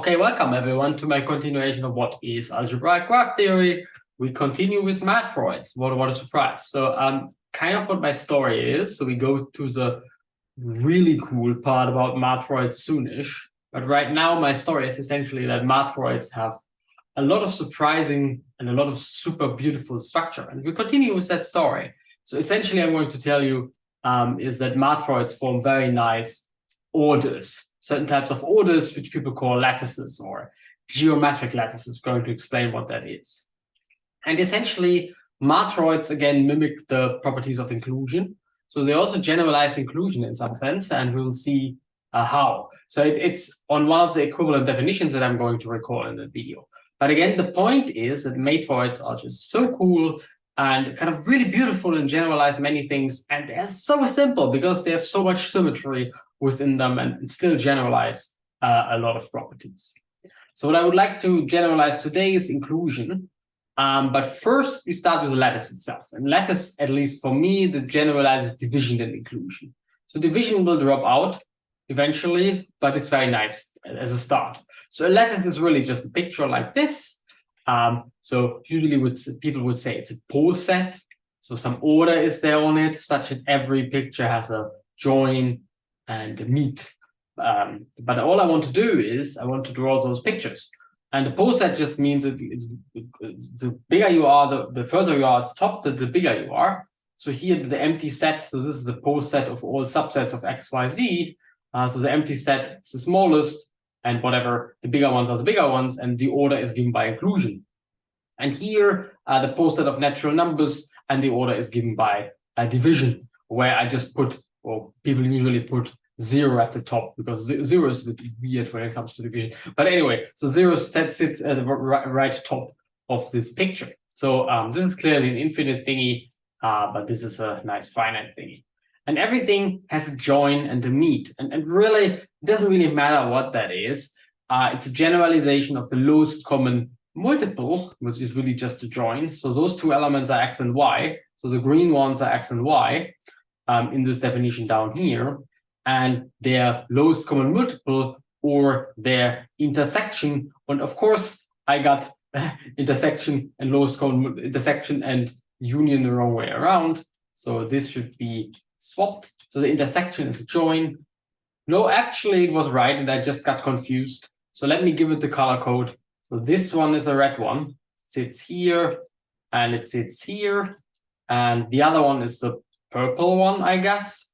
Okay, welcome everyone to my continuation of what is algebraic graph theory. We continue with matroids. What a surprise. So kind of what my story is. So we go to the really cool part about matroids soonish. But right now my story is essentially that matroids have a lot of surprising and a lot of super beautiful structure. And we continue with that story. So essentially I'm going to tell you is that matroids form very nice orders. Certain types of orders, which people call lattices or geometric lattices. Going to explain what that is. And essentially, matroids, again, mimic the properties of inclusion. So they also generalize inclusion in some sense, and we'll see how. So it's on one of the equivalent definitions that I'm going to recall in the video. But again, the point is that matroids are just so cool and kind of really beautiful and generalize many things. And they're so simple because they have so much symmetry within them and still generalize a lot of properties. So what I would like to generalize today is inclusion. But first, we start with the lattice itself. And lattice, at least for me, that generalizes division and inclusion. So division will drop out eventually, but it's very nice as a start. So a lattice is really just a picture like this. So usually people would say it's a pose set. So some order is there on it, such that every picture has a join and meet. But all I want to do is I want to draw those pictures. And the pose set just means that the bigger you are, the further you are at the top, the bigger you are. So here the empty set, so this is the pose set of all subsets of x, y, z. So the empty set is the smallest, and whatever, the bigger ones are the bigger ones, and the order is given by inclusion. And here, the pose set of natural numbers, and the order is given by division, where I just put, well, people usually put 0 at the top because 0 is a bit weird when it comes to division. But anyway, so 0 sits at the right top of this picture. So this is clearly an infinite thingy, but this is a nice finite thingy. And everything has a join and a meet. And really, it doesn't really matter what that is. It's a generalization of the lowest common multiple, which is really just a join. So those two elements are x and y. So the green ones are x and y in this definition down here. And their lowest common multiple or their intersection. And of course, I got intersection and lowest common intersection and union the wrong way around. So this should be swapped. So the intersection is a join. No, actually, it was right, and I just got confused. So let me give it the color code. So this one is a red one. It sits here, and it sits here. And the other one is the purple one, I guess.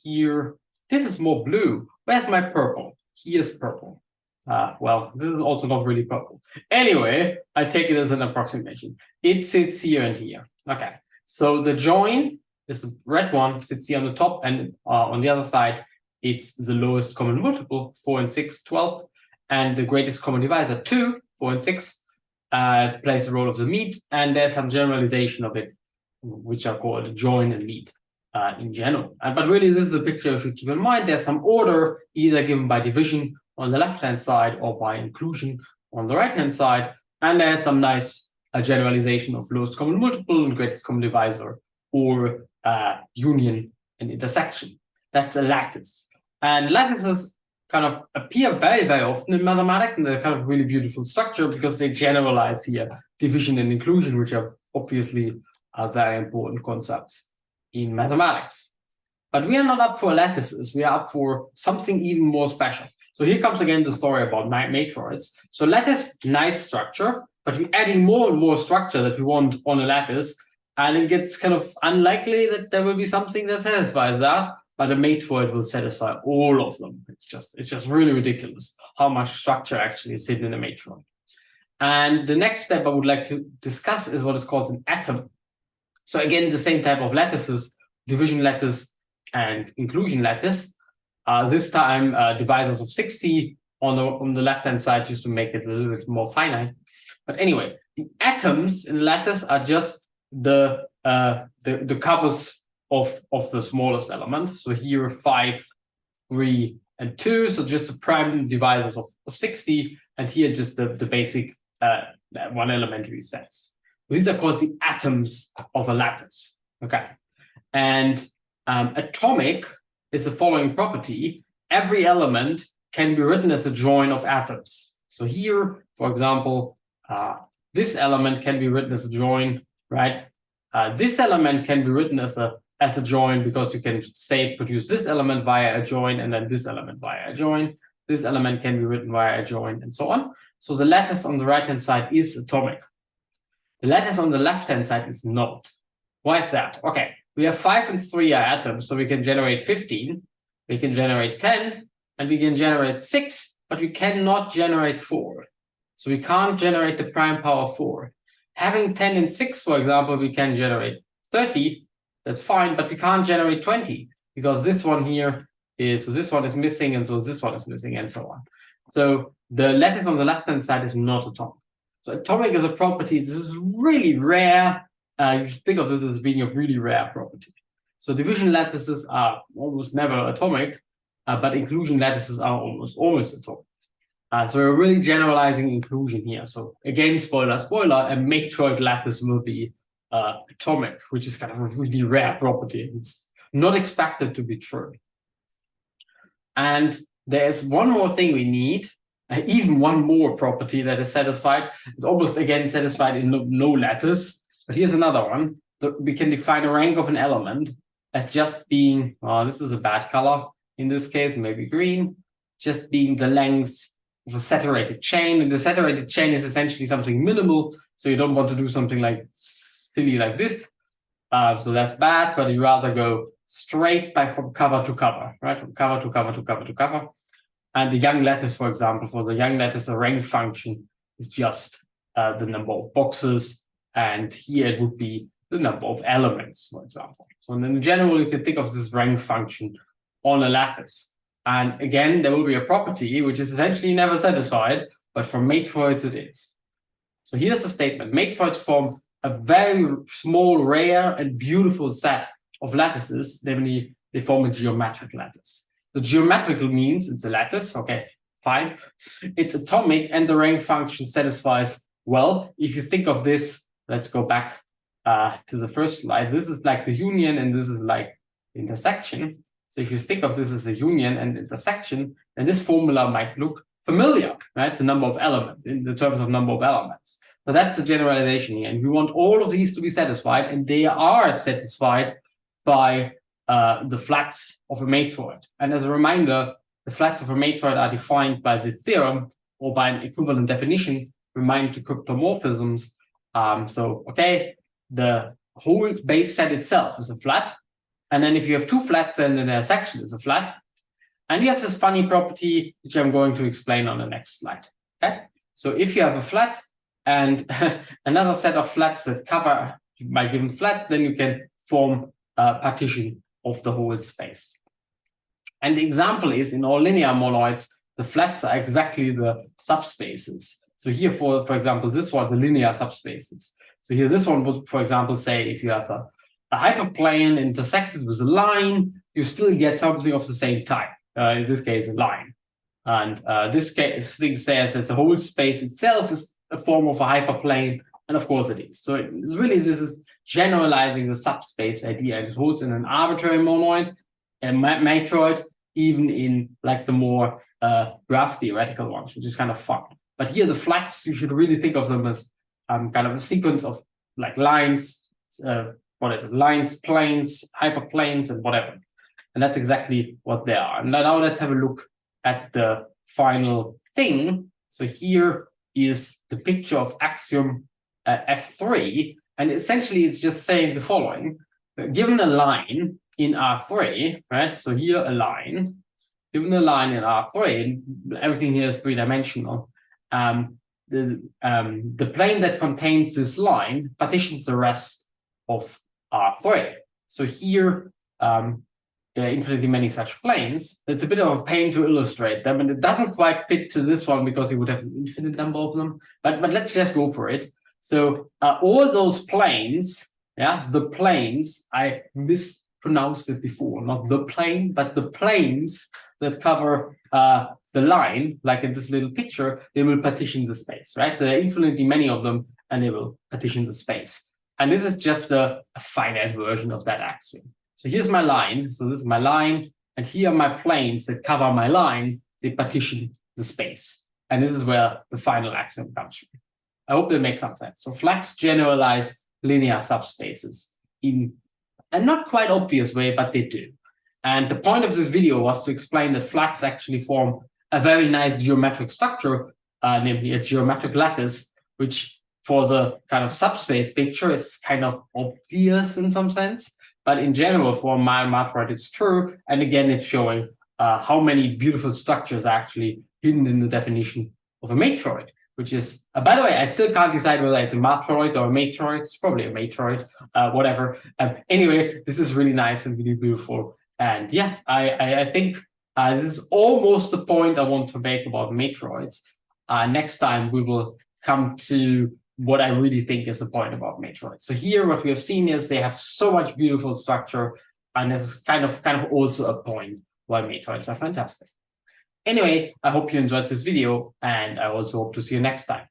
Here, this is more blue. Where's my purple? Here's purple. Well, this is also not really purple. Anyway, I take it as an approximation. It sits here and here. Okay, so the join is the red one, sits here on the top, and on the other side, it's the lowest common multiple, 4 and 6, 12, and the greatest common divisor, 2, 4 and 6, plays the role of the meet, and there's some generalization of it, which are called join and meet. In general. But really, this is the picture you should keep in mind. There's some order either given by division on the left-hand side or by inclusion on the right-hand side. And there's some nice generalization of lowest common multiple and greatest common divisor or union and intersection. That's a lattice. And lattices kind of appear very, very often in mathematics, and they're kind of really beautiful structure because they generalize here division and inclusion, which are obviously very important concepts in mathematics. But we are not up for lattices, we are up for something even more special. So here comes again the story about matroids. So lattice, nice structure, but we're adding more and more structure that we want on a lattice, and it gets kind of unlikely that there will be something that satisfies that, but a matroid will satisfy all of them. It's just really ridiculous how much structure actually is hidden in a matroid. And the next step I would like to discuss is what is called an atom. So again, the same type of lattices, division lattice and inclusion lattice. This time, divisors of 60 on the left-hand side, just to make it a little bit more finite. But anyway, the atoms in lattice are just the covers of the smallest element. So here, 5, 3, and 2. So just the prime divisors of 60, and here just the basic one elementary sets. These are called the atoms of a lattice. Okay, and atomic is the following property: every element can be written as a join of atoms. So here, for example, this element can be written as a join, right? This element can be written as a join because you can say produce this element via a join and then this element via a join. This element can be written via a join and so on. So the lattice on the right-hand side is atomic. The lattice on the left-hand side is not. Why is that? Okay, we have 5 and 3 are atoms, so we can generate 15, we can generate 10, and we can generate 6, but we cannot generate 4. So we can't generate the prime power 4. Having 10 and 6, for example, we can generate 30, that's fine, but we can't generate 20, because this one here is, so this one is missing, and so this one is missing, and so on. So the lattice on the left-hand side is not atomic. So atomic is a property, this is really rare. You should think of this as being a really rare property. So division lattices are almost never atomic, but inclusion lattices are almost atomic. So we're really generalizing inclusion here. So again, spoiler, spoiler, a matroid lattice will be atomic, which is kind of a really rare property. It's not expected to be true. And there's one more thing we need, even one more property that is satisfied. It's almost again satisfied in no lattice. But here's another one. We can define a rank of an element as just being, this is a bad color in this case, maybe green, just being the length of a saturated chain. And the saturated chain is essentially something minimal. So you don't want to do something like silly like this. So that's bad, but you rather go straight from cover to cover, right? From cover to cover to cover to cover. And the Young lattice, for example, for the Young lattice, the rank function is just the number of boxes. And here it would be the number of elements, for example. So in general, you can think of this rank function on a lattice. And again, there will be a property which is essentially never satisfied, but for matroids it is. So here's the statement. Matroids form a very small, rare, and beautiful set of lattices. Namely, they form a geometric lattice. The geometrical means it's a lattice, okay, fine. It's atomic, and the rank function satisfies well. If you think of this, let's go back to the first slide. This is like the union, and this is like intersection. So if you think of this as a union and intersection, then this formula might look familiar, right? The number of elements, in the terms of number of elements. So that's the generalization here. And we want all of these to be satisfied, and they are satisfied by the flats of a matroid. And as a reminder, the flats of a matroid are defined by the theorem or by an equivalent definition, remind to cryptomorphisms. So, okay, the whole base set itself is a flat. And then if you have two flats, then the intersection is a flat. And you have this funny property, which I'm going to explain on the next slide. Okay, so if you have a flat and another set of flats that cover my given flat, then you can form a partition of the whole space. And the example is in all linear monoids, the flats are exactly the subspaces. So here, for example, this one, the linear subspaces. So here, this one would, for example, say if you have a hyperplane intersected with a line, you still get something of the same type. In this case, a line. And this case thing says that the whole space itself is a form of a hyperplane, and of course it is. So it's really, this is generalizing the subspace idea. It holds in an arbitrary monoid, a matroid, even in like the more graph theoretical ones, which is kind of fun. But here the flats, you should really think of them as kind of a sequence of like lines, lines, planes, hyperplanes, and whatever. And that's exactly what they are. And now let's have a look at the final thing. So here is the picture of axiom F3. And essentially, it's just saying the following. Given a line in R3, right? So here a line. Given a line in R3, everything here is three-dimensional. The plane that contains this line partitions the rest of R3. So here, there are infinitely many such planes. It's a bit of a pain to illustrate them, and it doesn't quite fit to this one because you would have an infinite number of them. But let's just go for it. So all those planes, yeah, the planes, I mispronounced it before, not the plane, but the planes that cover the line, like in this little picture, they will partition the space, right? There are infinitely many of them, and they will partition the space. And this is just a finite version of that axiom. So here's my line. So this is my line, and here are my planes that cover my line. they partition the space. And this is where the final axiom comes from. I hope that makes some sense. So flats generalize linear subspaces in a not quite obvious way, but they do. And the point of this video was to explain that flats actually form a very nice geometric structure, namely a geometric lattice, which for the kind of subspace picture is kind of obvious in some sense. But in general, for a matroid, it's true. And again, it's showing how many beautiful structures are actually hidden in the definition of a matroid, which is, by the way, I still can't decide whether it's a matroid or a matroid. It's probably a matroid, whatever. Anyway, this is really nice and really beautiful. And yeah, I think this is almost the point I want to make about matroids. Next time, we will come to what I really think is the point about matroids. So here, what we have seen is they have so much beautiful structure, and this is kind of also a point why matroids are fantastic. Anyway, I hope you enjoyed this video, and I also hope to see you next time.